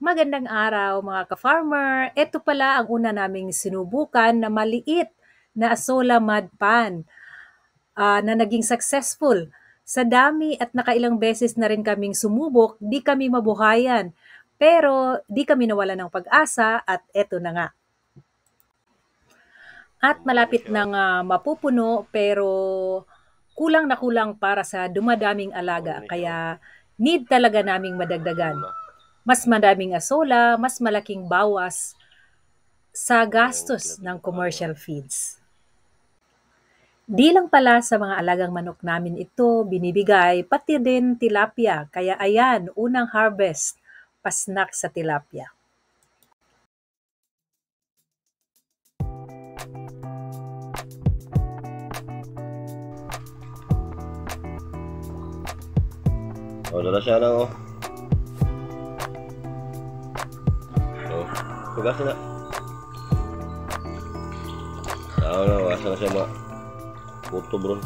Magandang araw mga ka-farmer. Ito pala ang una naming sinubukan na maliit na Azolla mud pan na naging successful. Sa dami at nakailang beses na rin kaming sumubok, di kami mabuhayan. Pero di kami nawala ng pag-asa at eto na nga. At malapit nang mapupuno pero kulang na kulang para sa dumadaming alaga. Kaya need talaga naming madagdagan. Mas madaming azolla, mas malaking bawas sa gastos ng commercial feeds. Di lang pala sa mga alagang manok namin ito binibigay, pati din tilapia. Kaya ayan, unang harvest, pasnak sa tilapia. Dala siya lang Tugasin na. Wasa na siya mga puto bro.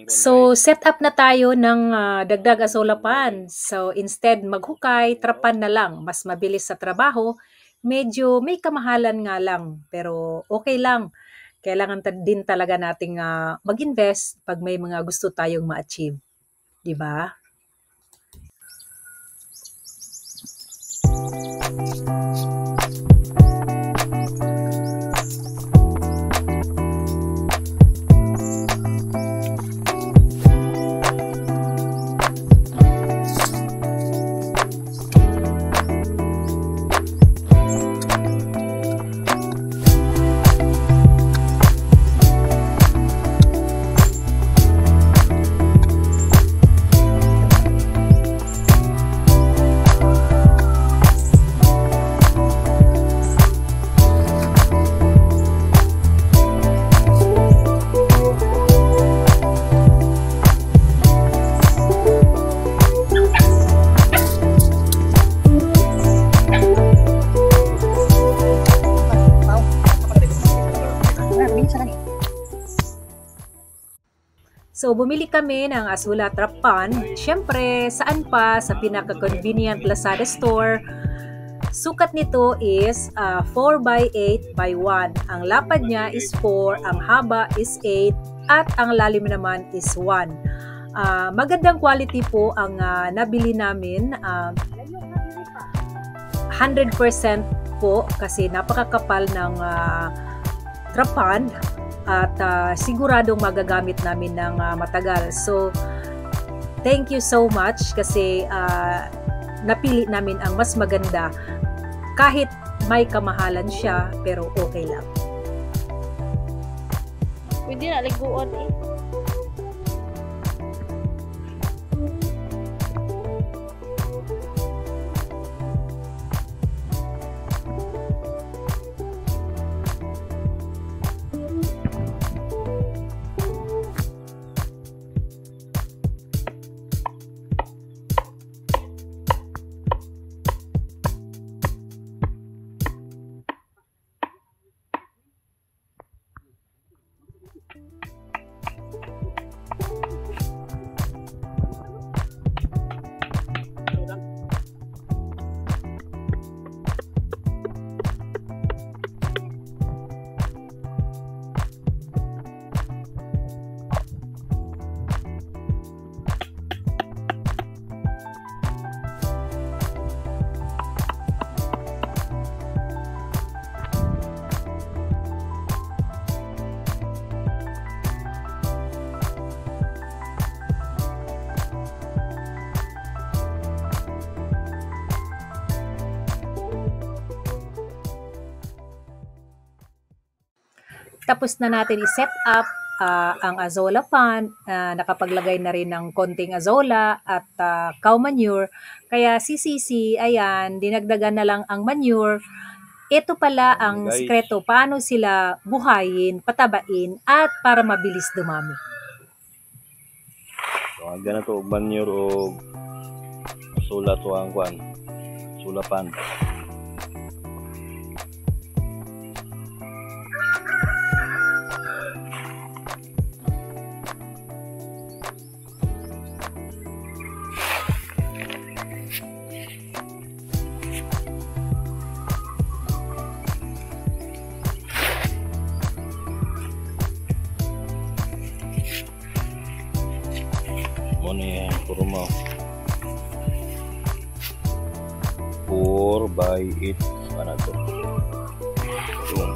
So, set up na tayo ng dagdag azolla pan. So, instead maghukay, trapan na lang. Mas mabilis sa trabaho. Medyo may kamahalan nga lang. Pero okay lang. Kailangan din talaga nating mag-invest pag may mga gusto tayong ma-achieve. Diba? So, bumili kami ng Azolla trap pan. Siyempre, saan pa? Sa pinaka-convenient Lazada store. Sukat nito is 4x8 by 1. Ang lapad niya is 4, ang haba is 8, at ang lalim naman is 1. Magandang quality po ang nabili namin. 100% po kasi napakakapal ng trap pan. At siguradong magagamit namin ng matagal. So, thank you so much kasi napili namin ang mas maganda kahit may kamahalan siya pero okay lang. Pwede na liguan Tapos na natin i-set up ang Azolla Pan, nakapaglagay na rin ng konting Azolla at cow manure. Kaya si Sisi, ayan, dinagdagan na lang ang manure. Ito pala ang Guys. sikreto, paano sila buhayin, patabain, at para mabilis dumami. So, ang gana to, manure o Azolla to ang kwan. Azolla Pan. Ano yan, puro mo 4/8 ano to yung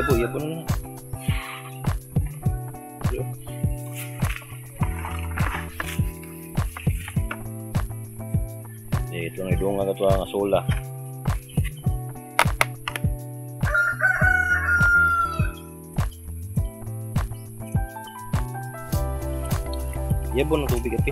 to yabo na. Itong idong nga ito ang Azolla. Yabo ng tubig api.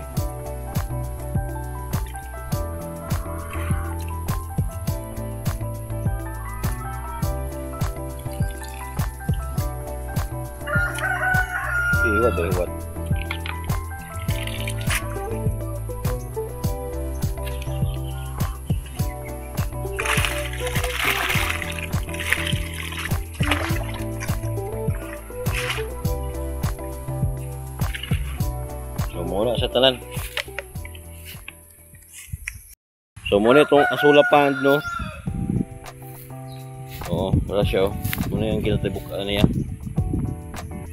Iwat. So muna sa tanan. So muna itong Azolla Pan, no. Oo, wala siya. Muna yung kinatibukaan niya.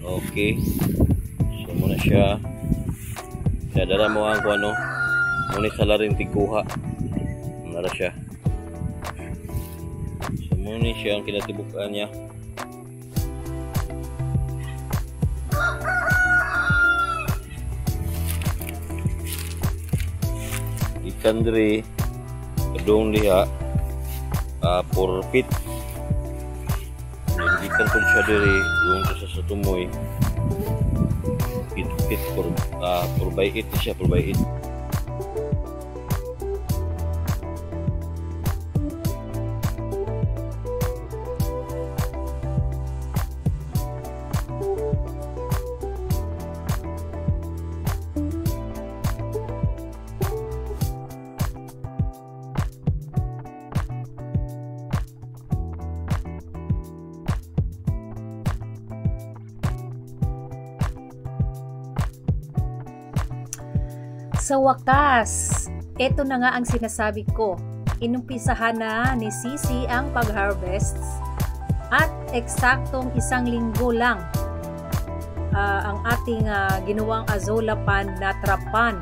Okay. So muna siya. Dadala mo ang kung ano. Muna sa laring tiguha. Muna siya. So muna siya ang kinatibukaan niya. Ikan diri kedong liha 4 feet. Ikan pun siya diri yung sa tumoy 8 feet 4/8 siya 4/8. Sa wakas, ito na nga ang sinasabi ko. Inumpisahan na ni Sisi ang pag-harvest at eksaktong 1 linggo lang ang ating ginawang Azolla Pan na trapan.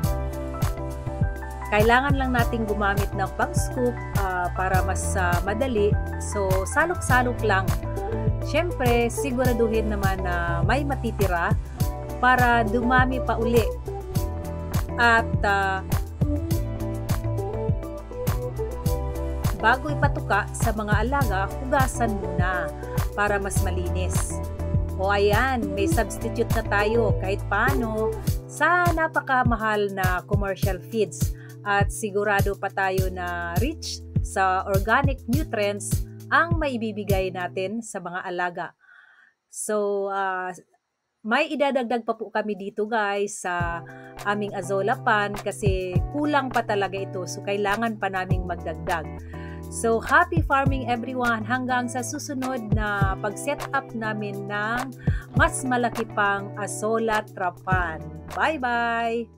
Kailangan lang nating gumamit ng pang-scoop para mas madali. So, salok-salok lang. Siyempre, siguraduhin naman na may matitira para dumami pa uli. At bago ipatuka sa mga alaga, hugasan muna para mas malinis. O ayan, may substitute na tayo kahit paano sa napakamahal na commercial feeds. At sigurado pa tayo na rich sa organic nutrients ang maibibigay natin sa mga alaga. So, may idadagdag pa po kami dito guys sa aming Azolla Pan kasi kulang pa talaga ito. So, kailangan pa naming magdagdag. So, happy farming everyone hanggang sa susunod na pag-set up namin ng mas malaki pang Azolla Trapan. Bye-bye!